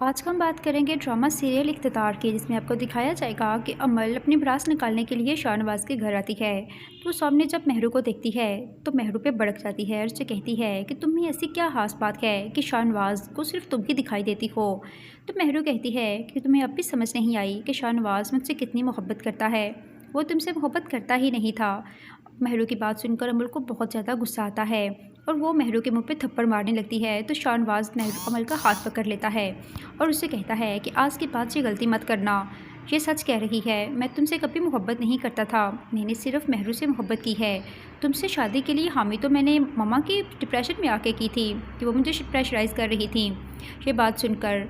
आज हम बात करेंगे ड्रामा सीरियल इक़्तिदार की, जिसमें आपको दिखाया जाएगा कि अमल अपनी भड़ास निकालने के लिए शाहनवाज़ के घर आती है। तो सामने जब महरू को देखती है तो महरू पे भड़क जाती है और उससे कहती है कि तुम में ऐसी क्या ख़ास बात है कि शाहनवाज़ को सिर्फ तुम ही दिखाई देती हो। तो महरू कहती है कि तुम्हें अब भी समझ नहीं आई कि शाहनवाज़ मुझसे कितनी मोहब्बत करता है। वो तुमसे मोहब्बत करता ही नहीं था। महरू की बात सुनकर अमल को बहुत ज़्यादा गुस्सा आता है और वो महरू के मुंह पे थप्पड़ मारने लगती है। तो शाहनवाज़ अमल का हाथ पकड़ लेता है और उससे कहता है कि आज के बाद ये गलती मत करना। ये सच कह रही है, मैं तुमसे कभी मोहब्बत नहीं करता था। मैंने सिर्फ महरू से मोहब्बत की है। तुमसे शादी के लिए हामी तो मैंने मम्मा की डिप्रेशन में आके की थी कि वो मुझे प्रेशराइज़ कर रही थी। ये बात सुनकर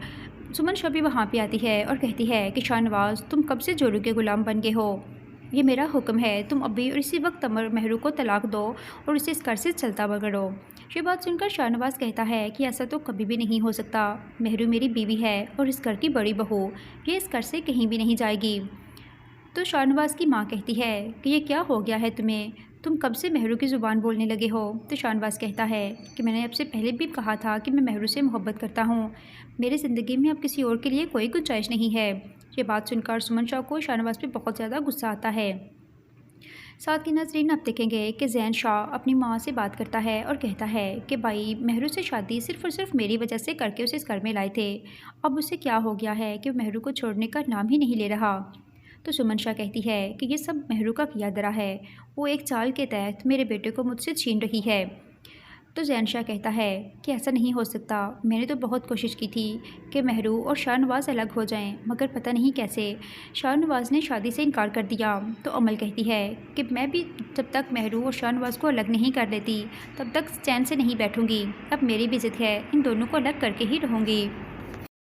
सुमन शाह भी वहाँ पे आती है और कहती है कि शाहनवाज़ तुम कब से जोरू के ग़ुलाम बन गए हो। ये मेरा हुक्म है, तुम अभी और इसी वक्त महरू को तलाक दो और उसे इस घर से चलता बगड़ो। ये बात सुनकर शाहनवाज़ कहता है कि ऐसा तो कभी भी नहीं हो सकता। महरू मेरी बीवी है और इस घर की बड़ी बहू, ये इस घर से कहीं भी नहीं जाएगी। तो शाहनवाज़ की माँ कहती है कि ये क्या हो गया है तुम्हें, तुम कब से महरू की ज़ुबान बोलने लगे हो। तो शाहनवाज़ कहता है कि मैंने आपसे पहले भी कहा था कि मैं महरू से मोहब्बत करता हूँ। मेरी ज़िंदगी में अब किसी और के लिए कोई गुंजाइश नहीं है। ये बात सुनकर सुमन शाह को शाहनवाज़ पे बहुत ज़्यादा गुस्सा आता है। साथ ही नाज़रीन आप देखेंगे कि ज़ैन शाह अपनी माँ से बात करता है और कहता है कि भाई महरू से शादी सिर्फ़ और सिर्फ मेरी वजह से करके उसे इस घर में लाए थे। अब उसे क्या हो गया है कि महरू को छोड़ने का नाम ही नहीं ले रहा। तो सुमन शाह कहती है कि ये सब महरू का किया धरा है। वो एक चाल के तहत मेरे बेटे को मुझसे छीन रही है। तो ज़ैन शाह कहता है कि ऐसा नहीं हो सकता। मैंने तो बहुत कोशिश की थी कि महरू और शाहनवाज़ अलग हो जाएं, मगर पता नहीं कैसे शाहनवाज़ ने शादी से इनकार कर दिया। तो अमल कहती है कि मैं भी जब तक महरू और शाहनवाज़ को अलग नहीं कर लेती तब तक चैन से नहीं बैठूंगी। अब मेरी भी ज़िद है, इन दोनों को अलग करके ही रहूँगी।